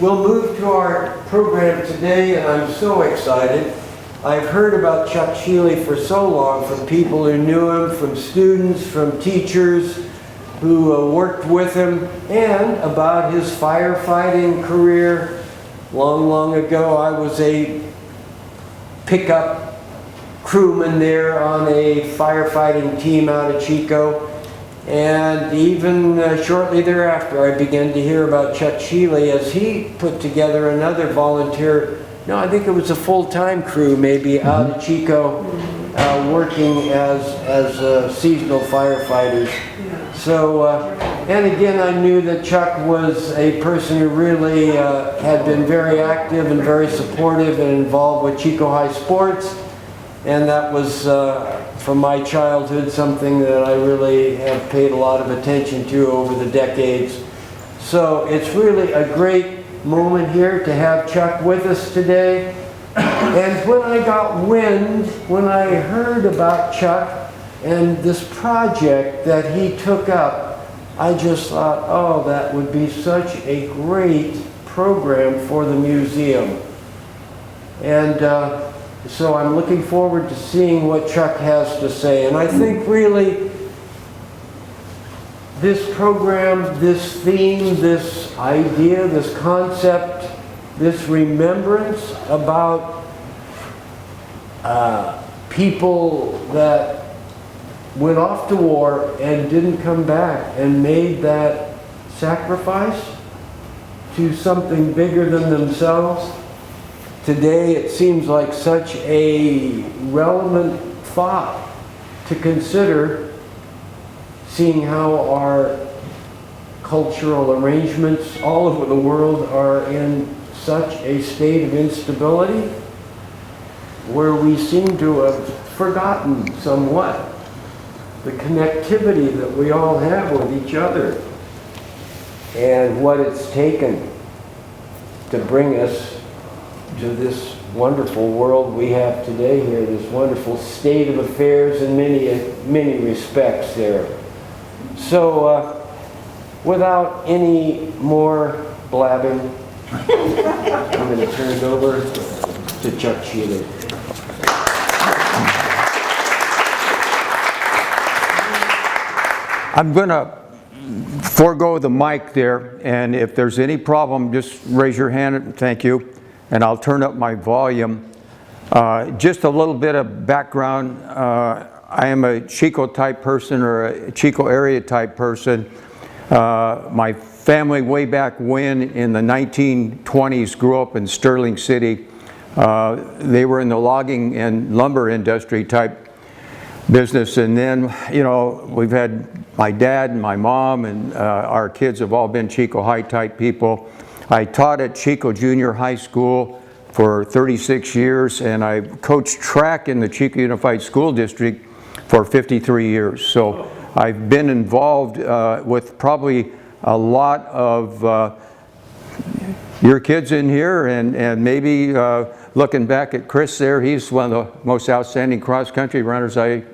We'll move to our program today, and I'm so excited. I've heard about Chuck Sheley for so long from people who knew him, from students, from teachers who worked with him, and about his firefighting career. Long, long ago, I was a pickup crewman there on a firefighting team out of Chico. And even shortly thereafter, I began to hear about Chuck Sheley as he put together another volunteer, no, I think it was a full-time crew maybe out of Chico, working as seasonal firefighters. So, and again, I knew that Chuck was a person who really had been very active and very supportive and involved with Chico High sports. And that was, from my childhood, something that I really have paid a lot of attention to over the decades. So it's really a great moment here to have Chuck with us today. And when I got wind, when I heard about Chuck and this project that he took up, I just thought, oh, that would be such a great program for the museum. And so I'm looking forward to seeing what Chuck has to say. And I think really this program, this theme, this idea, this concept, this remembrance about people that went off to war and didn't come back and made that sacrifice to something bigger than themselves. Today it seems like such a relevant thought to consider, seeing how our cultural arrangements all over the world are in such a state of instability, where we seem to have forgotten somewhat the connectivity that we all have with each other and what it's taken to bring us to this wonderful world we have today here, this wonderful state of affairs in many respects there. So without any more blabbing, I'm going to turn it over to Chuck Sheley. I'm going to forego the mic there, and if there's any problem, just raise your hand. Thank you. And I'll turn up my volume. Just a little bit of background. I am a Chico type person, or a Chico area type person. My family way back when in the 1920s grew up in Sterling City. They were in the logging and lumber industry type business, and then, you know, we've had my dad and my mom and our kids have all been Chico High type people. I taught at Chico Junior High School for 36 years, and I coached track in the Chico Unified School District for 53 years. So I've been involved with probably a lot of your kids in here, and maybe looking back at Chris there, he's one of the most outstanding cross-country runners I've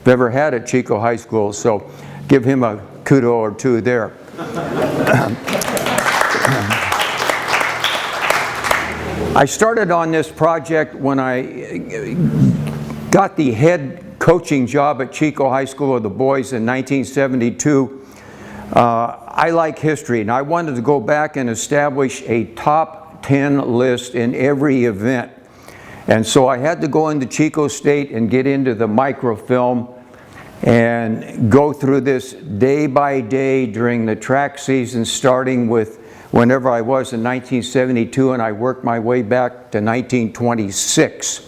ever had at Chico High School. So give him a kudo or two there. I started on this project when I got the head coaching job at Chico High School of the boys in 1972. I like history, and I wanted to go back and establish a top 10 list in every event. And so I had to go into Chico State and get into the microfilm and go through this day by day during the track season, starting with whenever I was in 1972, and I worked my way back to 1926.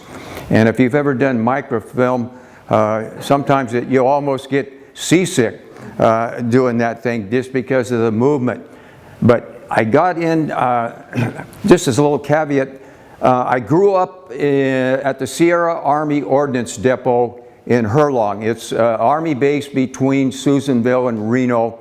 And if you've ever done microfilm, sometimes you almost get seasick doing that thing just because of the movement. But I got in, just as a little caveat, I grew up at the Sierra Army Ordnance Depot in Herlong. It's Army base between Susanville and Reno.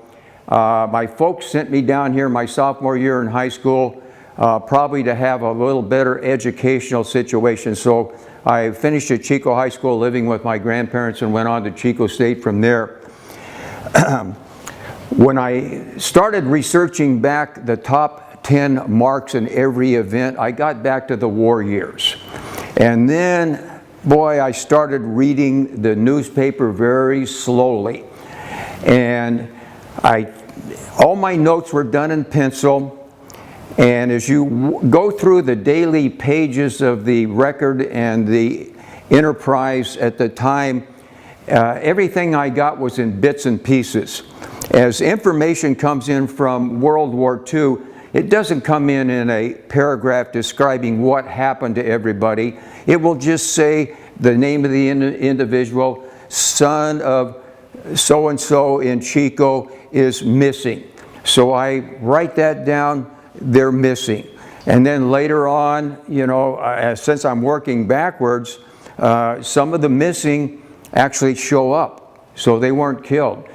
My folks sent me down here my sophomore year in high school, probably to have a little better educational situation. So I finished at Chico High School living with my grandparents and went on to Chico State from there. When I started researching back the top 10 marks in every event. I got back to the war years. And then, boy, I started reading the newspaper very slowly. And all my notes were done in pencil. And as you go through the daily pages of the Record and the Enterprise at the time, everything I got was in bits and pieces. As information comes in from World War II, it doesn't come in a paragraph describing what happened to everybody. It will just say the name of the individual, son of so-and-so in Chico is missing. So I write that down. They're missing. And then later on, you know, since I'm working backwards, some of the missing actually show up. So they weren't killed.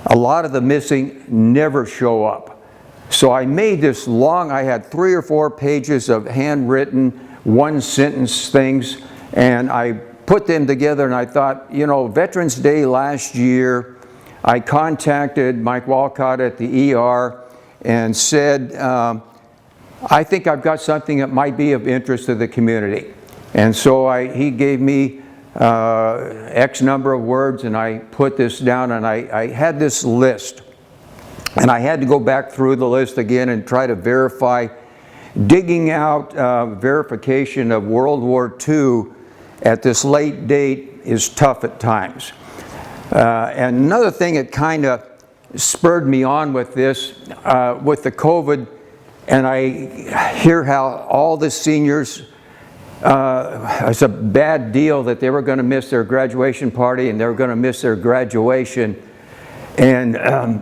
A lot of the missing never show up. So I made this long, I had 3 or 4 pages of handwritten, one-sentence things, and I put them together and I thought, you know, Veterans Day last year, I contacted Mike Walcott at the ER and said, I think I've got something that might be of interest to the community. And so he gave me X number of words, and I put this down, and I had this list. And I had to go back through the list again and try to verify. Digging out verification of World War II at this late date is tough at times. And another thing that kind of spurred me on with this, with the COVID, and I hear how all the seniors, it's a bad deal that they were going to miss their graduation party and they were going to miss their graduation. And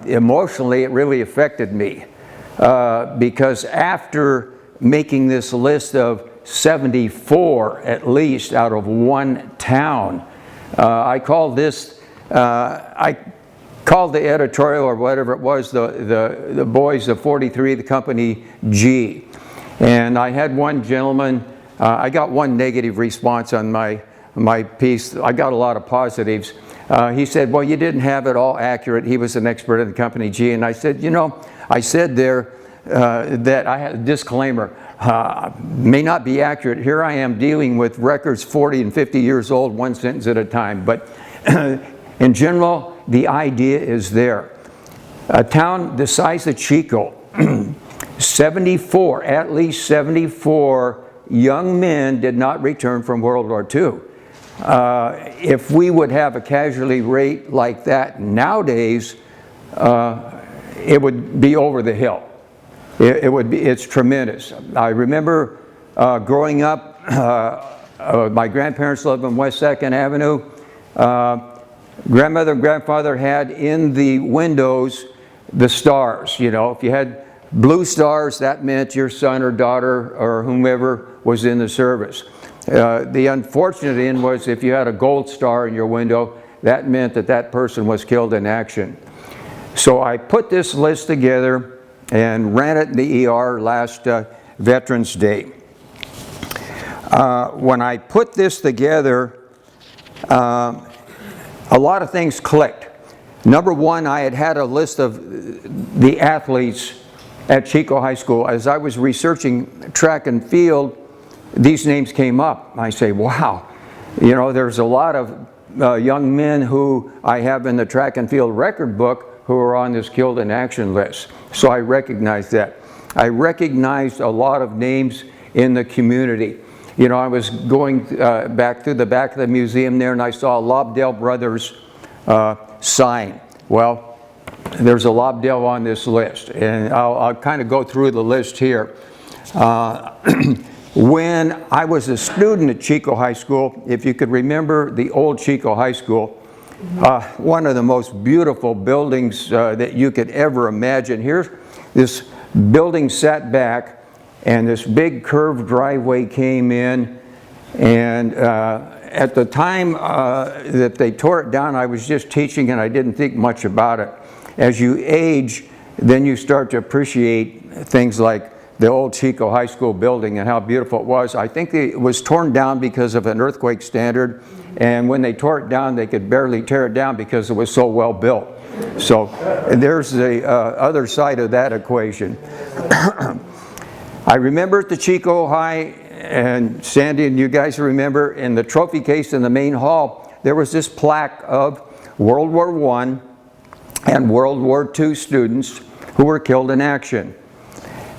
emotionally, it really affected me because after making this list of 74 at least out of one town, I called this, I called the editorial or whatever it was, the boys of 43, the company G. And I had one gentleman, I got one negative response on my piece. I got a lot of positives. He said, well, you didn't have it all accurate. He was an expert in the company G. And I said, you know, I said there that I had a disclaimer, may not be accurate. Here I am dealing with records 40 and 50 years old, one sentence at a time. But in general, the idea is there. A town the size of Chico, 74, at least 74 young men did not return from World War II. If we would have a casualty rate like that nowadays, it would be over the hill. It's tremendous. I remember growing up, my grandparents lived on West 2nd Avenue. Grandmother and grandfather had in the windows the stars. You know, if you had blue stars, that meant your son or daughter or whomever was in the service. The unfortunate end was if you had a gold star in your window, that meant that that person was killed in action. So I put this list together and ran it in the ER last Veterans Day. When I put this together, a lot of things clicked. Number one, I had a list of the athletes at Chico High School. As I was researching track and field, these names came up. I say, wow, you know, there's a lot of young men who I have in the track and field record book who are on this killed in action list. So I recognized that. I recognized a lot of names in the community. You know, I was going back through the back of the museum there and I saw a Lobdell Brothers sign. Well, there's a Lobdell on this list, and I'll kind of go through the list here. When I was a student at Chico High School, if you could remember the old Chico High School, one of the most beautiful buildings that you could ever imagine. Here's this building sat back, and this big curved driveway came in, and at the time that they tore it down, I was just teaching and I didn't think much about it. As you age, then you start to appreciate things like the old Chico High School building and how beautiful it was. I think it was torn down because of an earthquake standard, and when they tore it down, they could barely tear it down because it was so well built. So there's the other side of that equation. I remember at the Chico High, and Sandy and you guys remember, in the trophy case in the main hall, there was this plaque of World War I and World War II students who were killed in action.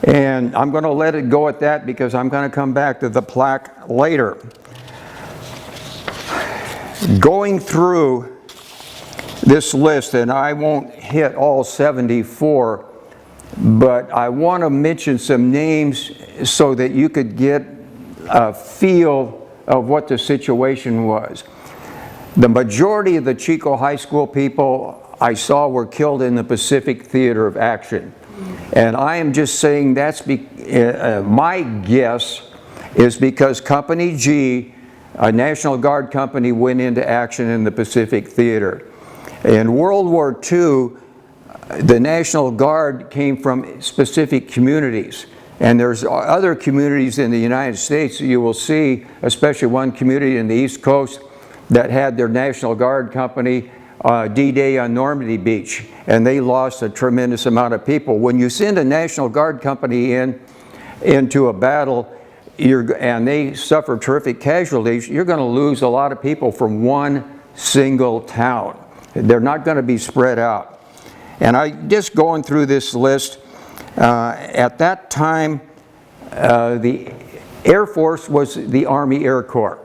And I'm going to let it go at that because I'm going to come back to the plaque later. Going through this list, and I won't hit all 74, but I want to mention some names so that you could get a feel of what the situation was. The majority of the Chico High School people I saw were killed in the Pacific Theater of Action. And I am just saying that's my guess is because Company G, a National Guard company, went into action in the Pacific Theater. In World War II, the National Guard came from specific communities. And there's other communities in the United States that you will see, especially one community in the East Coast that had their National Guard company D-Day on Normandy Beach, and they lost a tremendous amount of people. When you send a National Guard company into a battle and they suffer terrific casualties, you're going to lose a lot of people from one single town. They're not going to be spread out. And I just going through this list, at that time the Air Force was the Army Air Corps.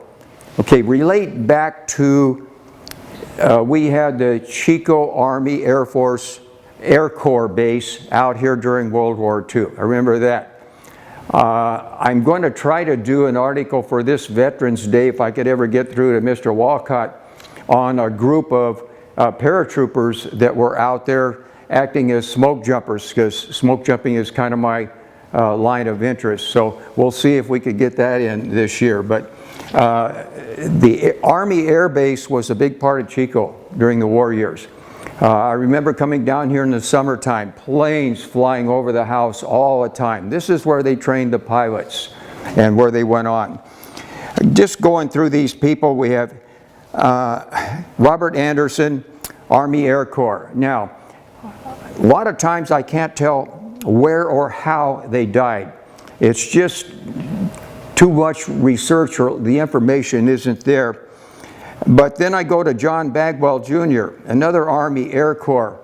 Okay, relate back to we had the Chico Army Air Force Air Corps base out here during World War II. I remember that. I'm going to try to do an article for this Veterans Day, if I could ever get through to Mr. Walcott, on a group of paratroopers that were out there acting as smoke jumpers, because smoke jumping is kind of my line of interest. So we'll see if we could get that in this year. But the Army Air Base was a big part of Chico during the war years. I remember coming down here in the summertime, planes flying over the house all the time. This is where they trained the pilots and where they went on. Just going through these people, we have Robert Anderson, Army Air Corps. Now, a lot of times I can't tell where or how they died. It's just too much research, or the information isn't there. But then I go to John Bagwell Jr., another Army Air Corps.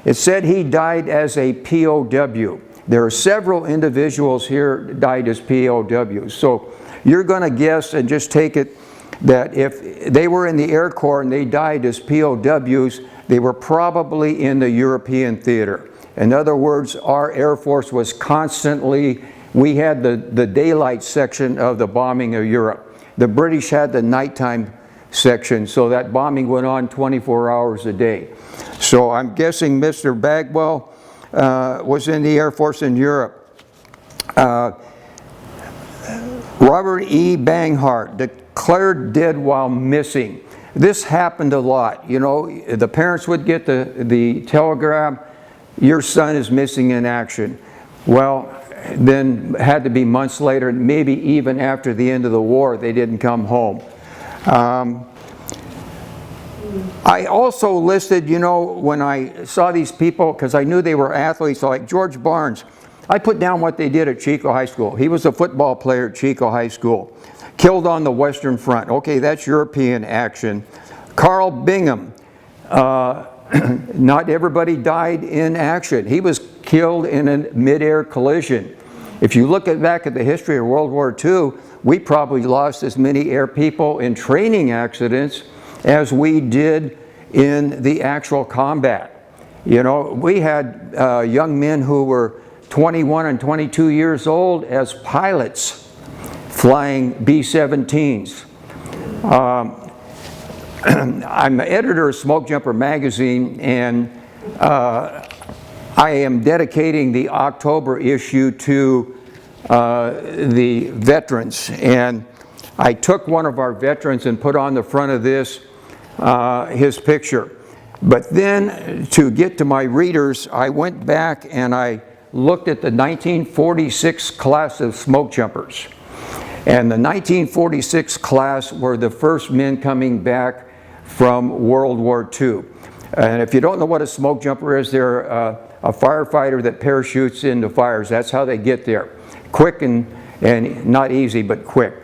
It said he died as a POW. There are several individuals here that died as POWs. So you're going to guess and just take it that if they were in the Air Corps and they died as POWs, they were probably in the European theater. In other words, our Air Force was constantly, we had the daylight section of the bombing of Europe. The British had the nighttime section, so that bombing went on 24 hours a day. So I'm guessing Mr. Bagwell was in the Air Force in Europe. Robert E. Banghart, declared dead while missing. This happened a lot. You know, the parents would get the telegram, your son is missing in action. Well, then had to be months later, maybe even after the end of the war, they didn't come home. I also listed, you know, when I saw these people, because I knew they were athletes, like George Barnes, I put down what they did at Chico High School. He was a football player at Chico High School. Killed on the Western Front. Okay, that's European action. Carl Bingham, not everybody died in action. He was killed in a mid-air collision. If you look back at the history of World War II, we probably lost as many air people in training accidents as we did in the actual combat. You know, we had young men who were 21 and 22 years old as pilots flying B-17s. I'm the editor of Smoke Jumper magazine, and I am dedicating the October issue to the veterans. And I took one of our veterans and put on the front of this his picture. But then to get to my readers, I went back and I looked at the 1946 class of smoke jumpers. And the 1946 class were the first men coming back from World War II. And if you don't know what a smoke jumper is, they're a firefighter that parachutes into fires. That's how they get there. quick and not easy, but quick.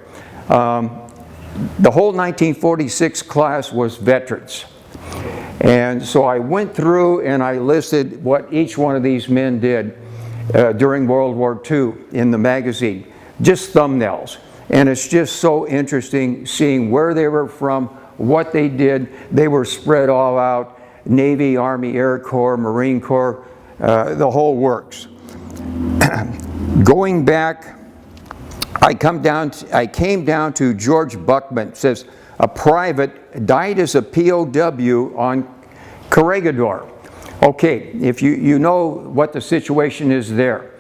The whole 1946 class was veterans. And so I went through and I listed what each one of these men did during World War II in the magazine, just thumbnails. And it's just so interesting seeing where they were from, what they did. They were spread all out, Navy, Army, Air Corps, Marine Corps, the whole works. Going back, I came down to George Buckman. It says, a private died as a POW on Corregidor. Okay, if you know what the situation is there.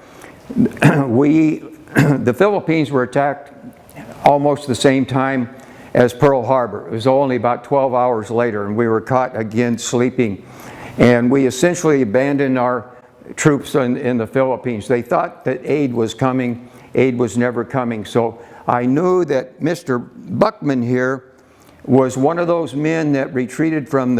The Philippines were attacked almost the same time as Pearl Harbor. It was only about 12 hours later, and we were caught again sleeping. And we essentially abandoned our troops in the Philippines. They thought that aid was coming. Aid was never coming. So I knew that Mr. Buckman here was one of those men that retreated from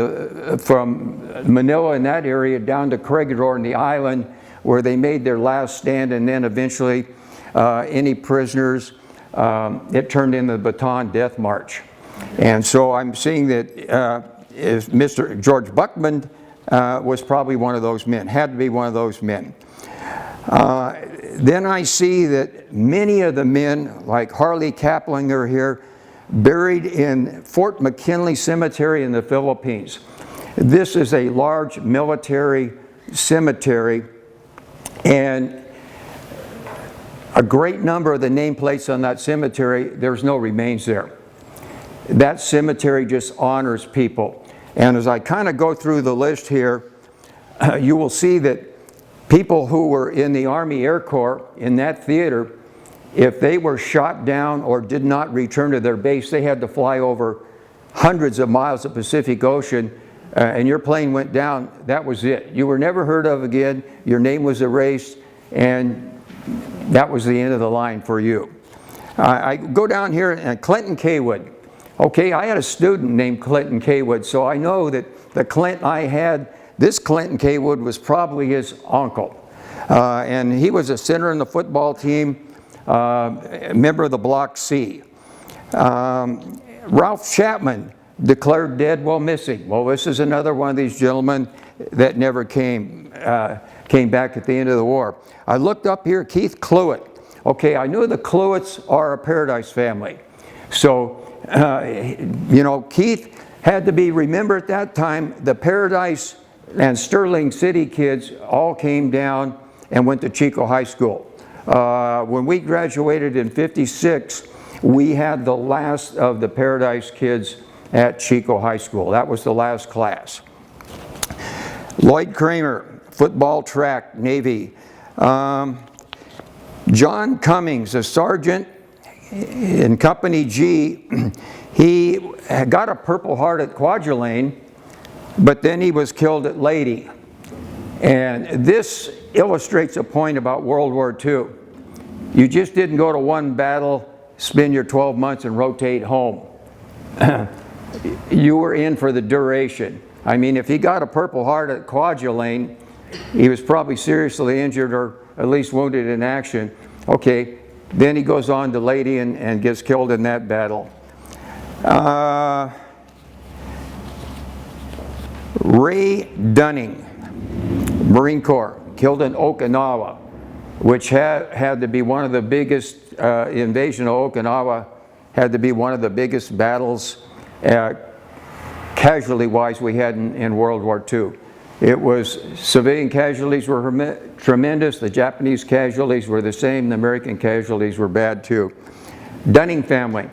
Manila in that area down to Corregidor in the island, where they made their last stand, and then eventually any prisoners, it turned into the Bataan Death March. And so I'm seeing that if Mr. George Buckman was probably one of those men, had to be one of those men. Then I see that many of the men, like Harley Kaplinger here, buried in Fort McKinley Cemetery in the Philippines. This is a large military cemetery, and a great number of the nameplates on that cemetery, there's no remains there. That cemetery just honors people. And as I kind of go through the list here, you will see that people who were in the Army Air Corps in that theater, if they were shot down or did not return to their base, they had to fly over hundreds of miles of Pacific Ocean, and your plane went down. That was it. You were never heard of again. Your name was erased, and that was the end of the line for you. I go down here, and Clinton Kaywood. Okay, I had a student named Clinton Kaywood, so I know that the Clinton I had, this Clinton Kaywood was probably his uncle. And he was a center in the football team, a member of the Block C. Ralph Chapman declared dead while missing. Well, this is another one of these gentlemen that never came back at the end of the war. I looked up here, Keith Cluett. Okay, I knew the Cluetts are a Paradise family. So, you know, Keith had to be remembered at that time. The Paradise and Sterling City kids all came down and went to Chico High School. When we graduated in '56, we had the last of the Paradise kids at Chico High School. That was the last class. Lloyd Kramer, football, track, Navy. John Cummings, a sergeant in Company G, he got a Purple Heart at Kwajalein, but then he was killed at Leyte. And this illustrates a point about World War II. You just didn't go to one battle, spend your 12 months and rotate home. You were in for the duration. I mean, if he got a Purple Heart at Kwajalein, he was probably seriously injured or at least wounded in action. Okay, then he goes on to Leyte and gets killed in that battle. Ray Dunning, Marine Corps, killed in Okinawa, which had to be one of the biggest, invasion of Okinawa had to be one of the biggest battles casualty-wise we had in World War II. It was, civilian casualties were tremendous, the Japanese casualties were the same, the American casualties were bad too. Dunning family,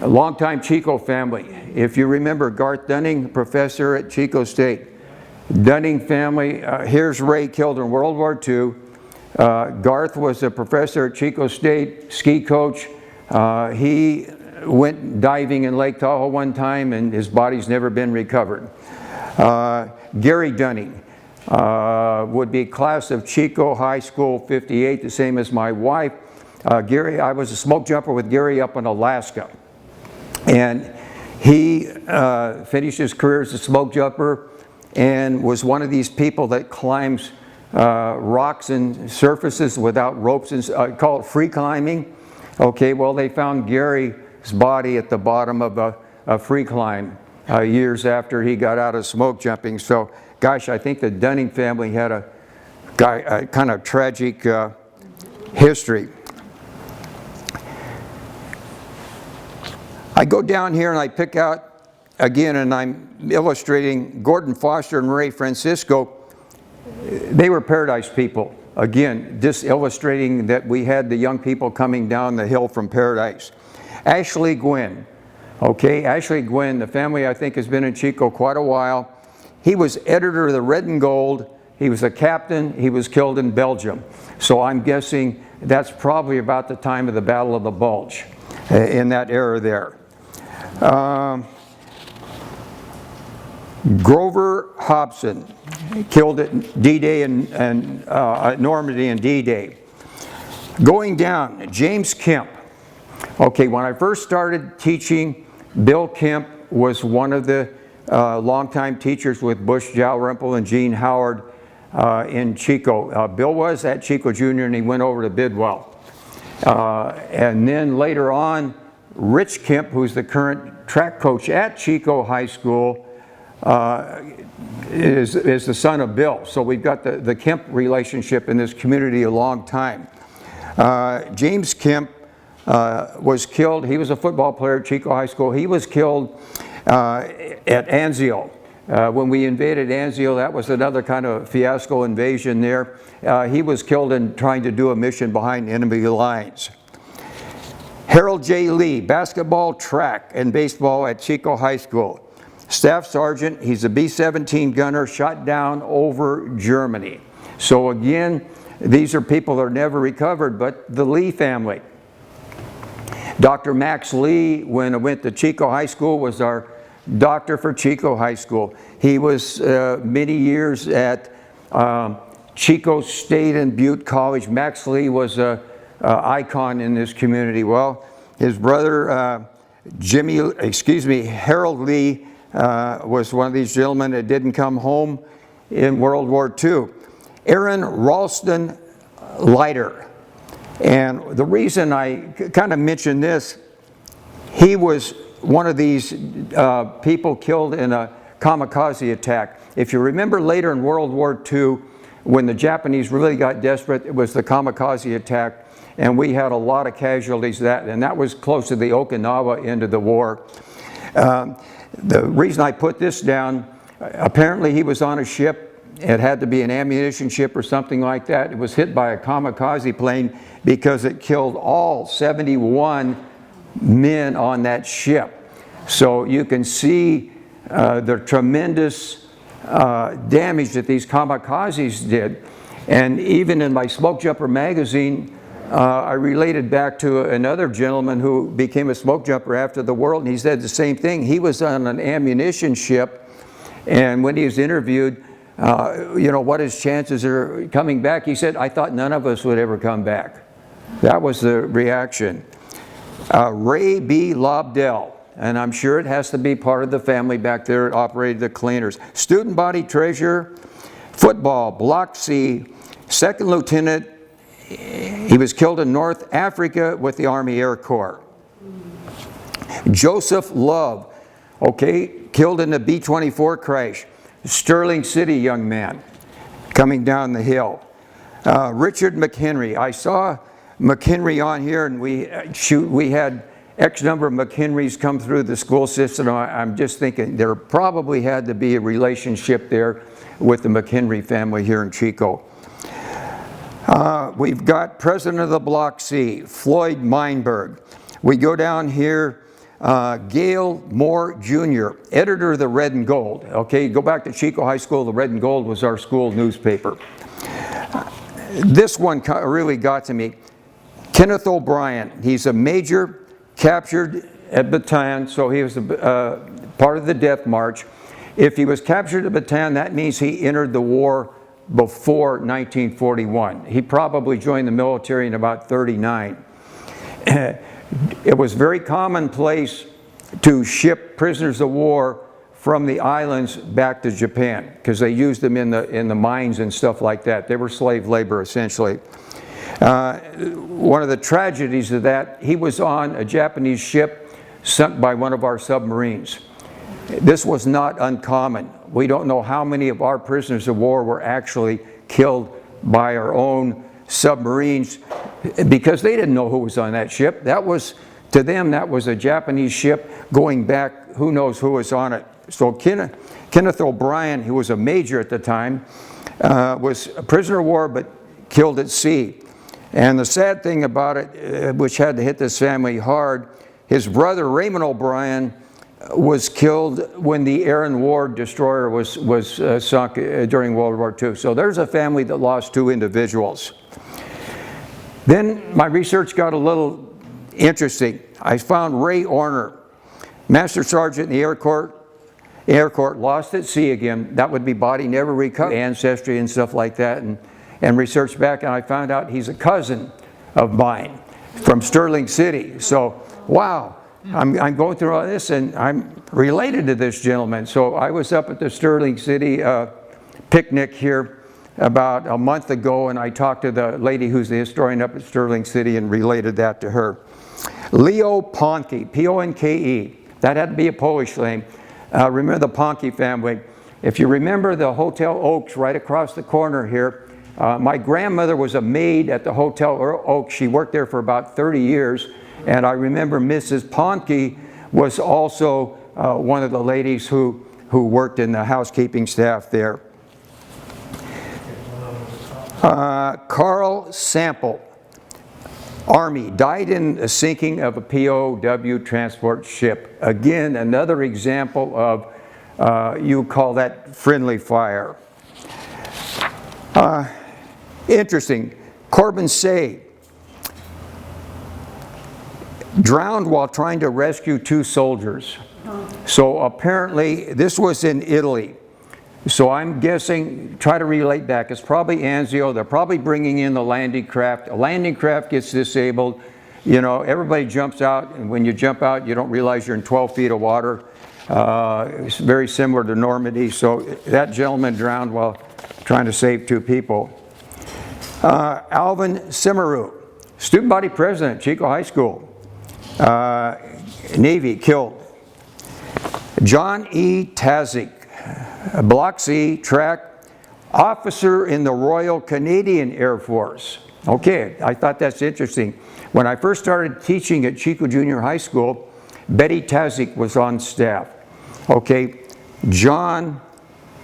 a longtime Chico family. If you remember Garth Dunning, professor at Chico State. Dunning family, here's Ray killed in World War II. Garth was a professor at Chico State, ski coach. He went diving in Lake Tahoe one time and his body's never been recovered. Gary Dunning would be class of Chico High School 58, the same as my wife. Gary, I was a smoke jumper with Gary up in Alaska. And he finished his career as a smoke jumper and was one of these people that climbs rocks and surfaces without ropes, and call it free climbing. Okay, well, they found Gary's body at the bottom of a free climb years after he got out of smoke jumping. So, gosh, I think the Dunning family had a kind of tragic history. I go down here and I pick out, again, and I'm illustrating Gordon Foster and Ray Francisco. They were Paradise people. Again, just illustrating that we had the young people coming down the hill from Paradise. Ashley Gwynn. Okay, Ashley Gwynn, the family I think has been in Chico quite a while. He was editor of the Red and Gold. He was a captain. He was killed in Belgium. So I'm guessing that's probably about the time of the Battle of the Bulge, in that era there. Grover Hobson, killed at D-Day and Normandy and D-Day. Going down, James Kemp. Okay, when I first started teaching, Bill Kemp was one of the longtime teachers with Bush Dalrymple and Gene Howard in Chico. Bill was at Chico Junior and he went over to Bidwell. And then later on, Rich Kemp, who's the current track coach at Chico High School, is the son of Bill. So we've got the Kemp relationship in this community a long time. James Kemp was killed. He was a football player at Chico High School. He was killed at Anzio. When we invaded Anzio, that was another kind of fiasco invasion there. He was killed in trying to do a mission behind enemy lines. Harold J. Lee, basketball, track, and baseball at Chico High School. Staff sergeant, he's a B-17 gunner shot down over Germany. So again, these are people that are never recovered, but the Lee family. Dr. Max Lee, when I went to Chico High School, was our doctor for Chico High School. He was many years at Chico State and Butte College. Max Lee was an icon in this community. Well, his brother Harold Lee was one of these gentlemen that didn't come home in World War II. Aaron Ralston Leiter. And the reason I kind of mention this, he was one of these people killed in a kamikaze attack. If you remember later in World War II, when the Japanese really got desperate, it was the kamikaze attack, and we had a lot of casualties and that was close to the Okinawa end of the war. The reason I put this down, apparently he was on a ship. It had to be an ammunition ship or something like that. It was hit by a kamikaze plane because it killed all 71 men on that ship. So you can see the tremendous damage that these kamikazes did. And even in my Smoke Jumper magazine, I related back to another gentleman who became a smoke jumper after the war, and he said the same thing. He was on an ammunition ship, and when he was interviewed, you know, what his chances are coming back, he said, I thought none of us would ever come back. That was the reaction. Ray B. Lobdell, and I'm sure it has to be part of the family back there that operated the cleaners. Student body treasurer, football, Block C, second lieutenant. He was killed in North Africa with the Army Air Corps. Joseph Love, okay, killed in the B-24 crash. Sterling City young man coming down the hill. Richard McHenry. I saw McHenry on here, and we had X number of McHenrys come through the school system. I'm just thinking there probably had to be a relationship there with the McHenry family here in Chico. We've got president of the Block C, Floyd Meinberg. We go down here, Gail Moore Jr., editor of the Red and Gold. Okay, go back to Chico High School. The Red and Gold was our school newspaper. This one really got to me. Kenneth O'Brien. He's a major captured at Bataan, so he was part of the death march. If he was captured at Bataan, that means he entered the war before 1941. He probably joined the military in about 39. It was very commonplace to ship prisoners of war from the islands back to Japan because they used them in the mines and stuff like that. They were slave labor essentially. One of the tragedies of that, he was on a Japanese ship sunk by one of our submarines. This was not uncommon. We don't know how many of our prisoners of war were actually killed by our own submarines because they didn't know who was on that ship. That was, to them, that was a Japanese ship going back, who knows who was on it. So Kenneth O'Brien, who was a major at the time, was a prisoner of war but killed at sea. And the sad thing about it, which had to hit this family hard, his brother Raymond O'Brien was killed when the Aaron Ward destroyer was sunk during World War II. So there's a family that lost 2 individuals. Then my research got a little interesting. I found Ray Orner, Master Sergeant in the Air Corps, lost at sea again. That would be body never recovered, ancestry and stuff like that, and researched back, and I found out he's a cousin of mine from Sterling City. So, wow, I'm going through all this, and I'm related to this gentleman. So I was up at the Sterling City picnic here about a month ago, and I talked to the lady who's the historian up at Sterling City and related that to her. Leo Ponke, P-O-N-K-E. That had to be a Polish name. Remember the Ponke family. If you remember the Hotel Oaks right across the corner here, my grandmother was a maid at the Hotel Oaks. She worked there for about 30 years. And I remember Mrs. Ponke was also one of the ladies who worked in the housekeeping staff there. Carl Sample, Army, died in the sinking of a POW transport ship. Again, another example of, you call that friendly fire. Interesting, Corbin Say, drowned while trying to rescue 2 soldiers. So apparently this was in Italy. So I'm guessing, try to relate back, it's probably Anzio. They're probably bringing in the landing craft. A landing craft gets disabled. You know, everybody jumps out, and when you jump out, you don't realize you're in 12 feet of water. It's very similar to Normandy. So that gentleman drowned while trying to save 2 people. Alvin Simaru, student body president, Chico High School. Navy, killed. John E. Tazik, Block C, track, officer in the Royal Canadian Air Force. Okay, I thought that's interesting. When I first started teaching at Chico Junior High School, Betty Tazik was on staff. Okay, John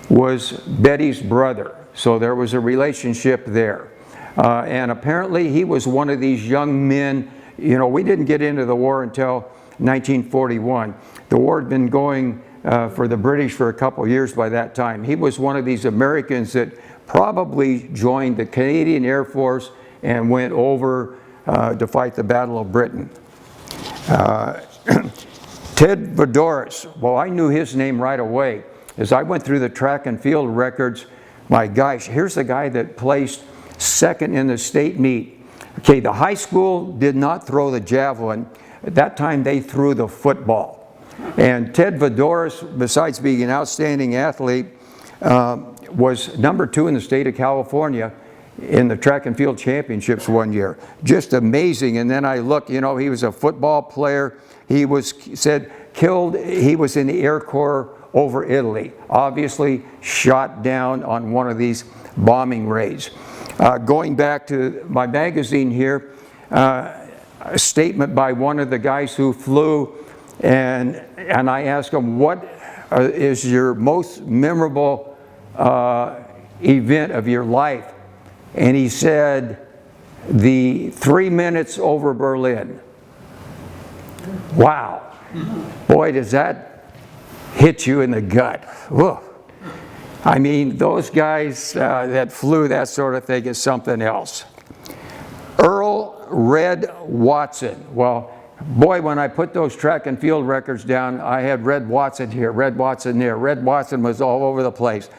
was Betty's brother, so there was a relationship there. And apparently he was one of these young men. You know, we didn't get into the war until 1941. The war had been going for the British for a couple of years by that time. He was one of these Americans that probably joined the Canadian Air Force and went over to fight the Battle of Britain. Ted Vodoris, well, I knew his name right away. As I went through the track and field records, my gosh, here's the guy that placed 2nd in the state meet. Okay, the high school did not throw the javelin. At that time, they threw the football. And Ted Vodoris, besides being an outstanding athlete, was number 2 in the state of California in the track and field championships one year. Just amazing. And then I looked, you know, he was a football player. He was killed. He was in the Air Corps over Italy. Obviously shot down on one of these bombing raids. Going back to my magazine here, a statement by one of the guys who flew, and I asked him, what is your most memorable event of your life? And he said, the 3 minutes over Berlin. Wow. Boy, does that hit you in the gut. Whoa. I mean, those guys that flew that sort of thing is something else. Earl Red Watson. Well, boy, when I put those track and field records down, I had Red Watson here, Red Watson there. Red Watson was all over the place.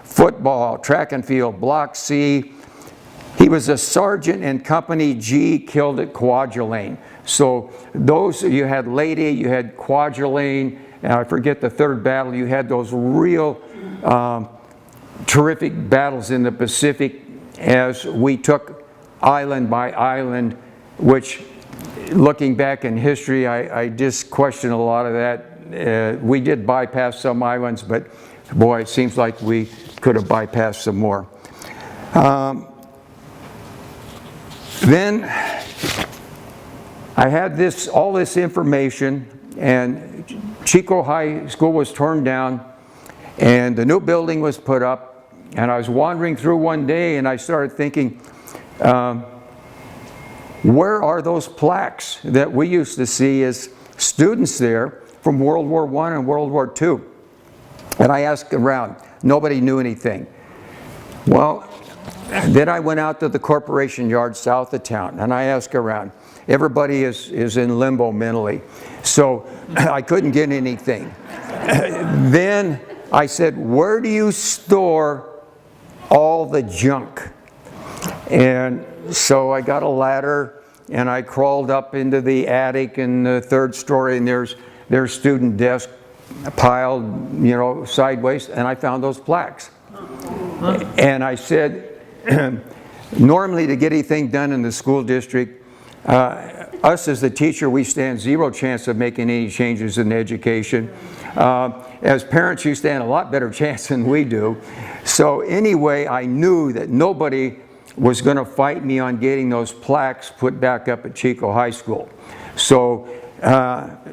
Football, track and field, Block C. He was a sergeant in Company G, killed at Kwajalein. So those, you had Lady, you had Kwajalein, and I forget the third battle. You had those real terrific battles in the Pacific as we took island by island, which, looking back in history, I just question a lot of that. We did bypass some islands, but boy, it seems like we could have bypassed some more. Then I had all this information, and Chico High School was torn down, and the new building was put up, and I was wandering through one day, and I started thinking, where are those plaques that we used to see as students there from World War I and World War II? And I asked around. Nobody knew anything. Well, then I went out to the corporation yard south of town, and I asked around. Everybody is in limbo mentally, so I couldn't get anything. Then I said, where do you store all the junk? And so I got a ladder, and I crawled up into the attic in the third story, and there's student desk piled, you know, sideways, and I found those plaques. And I said, normally to get anything done in the school district, us as the teacher, we stand zero chance of making any changes in education. As parents, you stand a lot better chance than we do. So anyway, I knew that nobody was going to fight me on getting those plaques put back up at Chico High School. So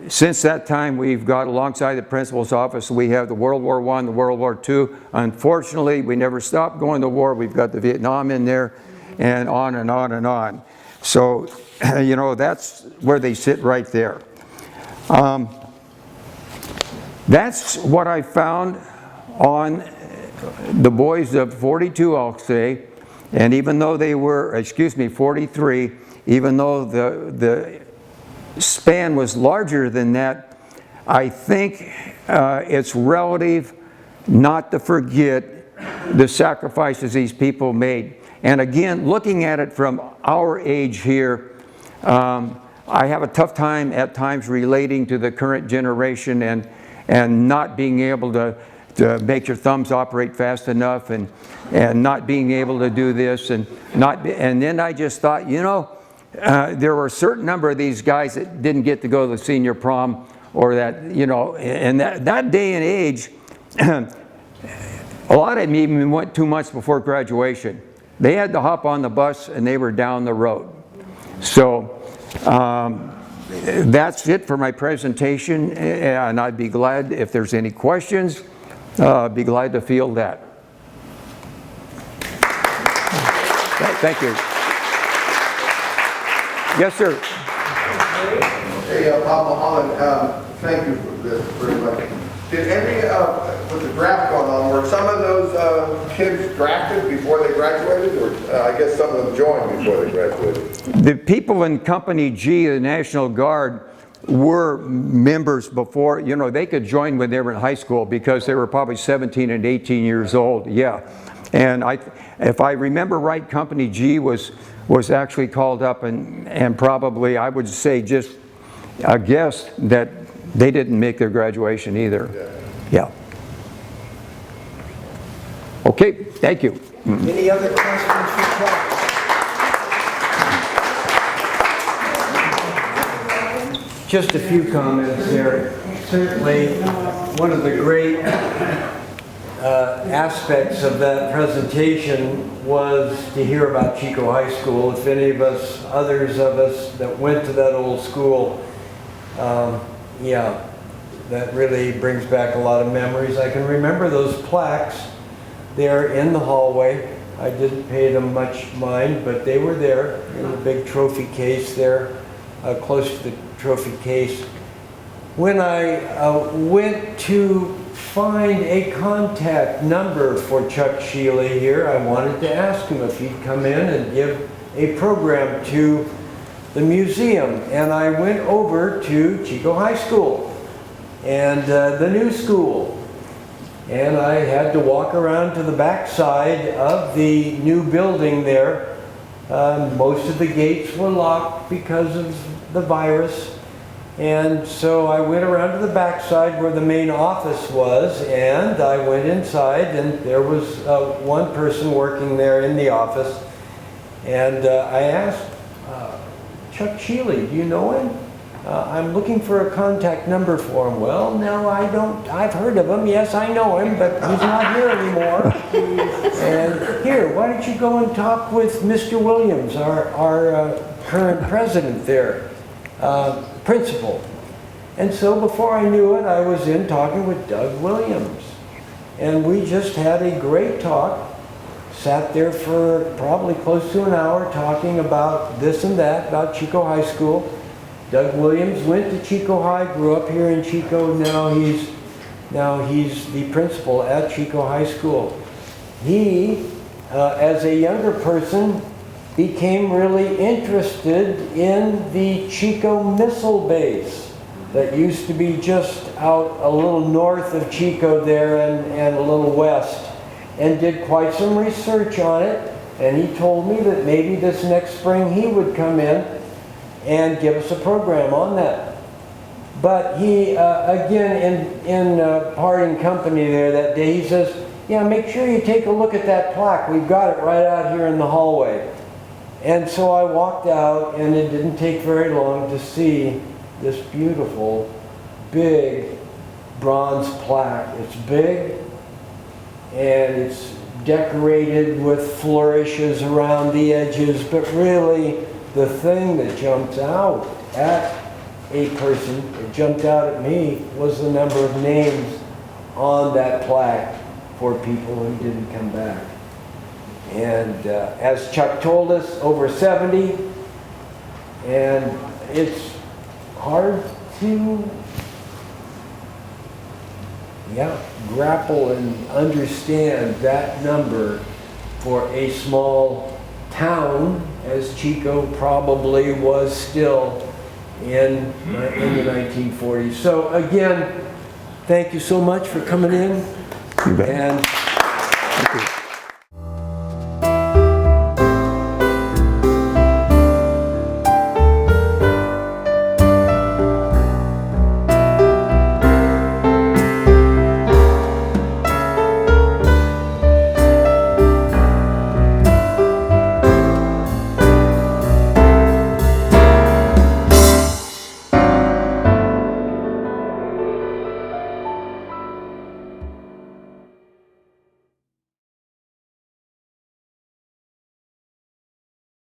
since that time, we've got alongside the principal's office, we have the World War I, the World War II. Unfortunately, we never stopped going to war. We've got the Vietnam in there, and on and on and on. So, you know, that's where they sit right there. That's what I found on the boys of 42, I'll say. And even though they were, 43, even though the span was larger than that, I think it's relative not to forget the sacrifices these people made. And again, looking at it from our age here, I have a tough time at times relating to the current generation and not being able to make your thumbs operate fast enough, and not being able to do this, and then I just thought, you know, there were a certain number of these guys that didn't get to go to the senior prom, or that, you know, and that day and age, a lot of them even went 2 months before graduation. They had to hop on the bus and they were down the road. So that's it for my presentation, and I'd be glad if there's any questions. Be glad to field that. Thank you. Yes, sir. Hey, Bob Mulholland, thank you for this very much. Did any, with the draft going on, were some of those kids drafted before they graduated, or I guess some of them joined before they graduated? The people in Company G, the National Guard, were members before, you know, they could join when they were in high school because they were probably 17 and 18 years old, yeah. And if I remember right, Company G was actually called up, and probably, I would say, just a guess that they didn't make their graduation either. Yeah. Okay, thank you. Any other questions for Chuck? Just a few comments there. Certainly, one of the great aspects of that presentation was to hear about Chico High School. If any of us, others of us that went to that old school, yeah, that really brings back a lot of memories. I can remember those plaques there in the hallway. I didn't pay them much mind, but they were there in the big trophy case there, close to the trophy case. When I went to find a contact number for Chuck Sheley here, I wanted to ask him if he'd come in and give a program to the museum. And I went over to Chico High School and the new school. And I had to walk around to the back side of the new building there. Most of the gates were locked because of the virus. And so I went around to the backside where the main office was, and I went inside, and there was one person working there in the office. And I asked, Chuck Sheley, do you know him? I'm looking for a contact number for him. Well, no, I don't. I've heard of him. Yes, I know him, but he's not here anymore. And here, why don't you go and talk with Mr. Williams, our current president there, principal. And so before I knew it, I was in talking with Doug Williams. And we just had a great talk. Sat there for probably close to an hour talking about this and that, about Chico High School. Doug Williams went to Chico High, grew up here in Chico. Now he's the principal at Chico High School. He, as a younger person, became really interested in the Chico missile base that used to be just out a little north of Chico there and a little west, and did quite some research on it. And he told me that maybe this next spring he would come in and give us a program on that. But he, again, in parting company there that day, he says, yeah, make sure you take a look at that plaque. We've got it right out here in the hallway. And so I walked out, and it didn't take very long to see this beautiful, big bronze plaque. It's big, and it's decorated with flourishes around the edges, but really, the thing that jumped out at a person, that jumped out at me, was the number of names on that plaque for people who didn't come back. And as Chuck told us, over 70, and it's hard to grapple and understand that number for a small town, as Chico probably was still in the 1940s. So again, thank you so much for coming in. You bet. And Thank you.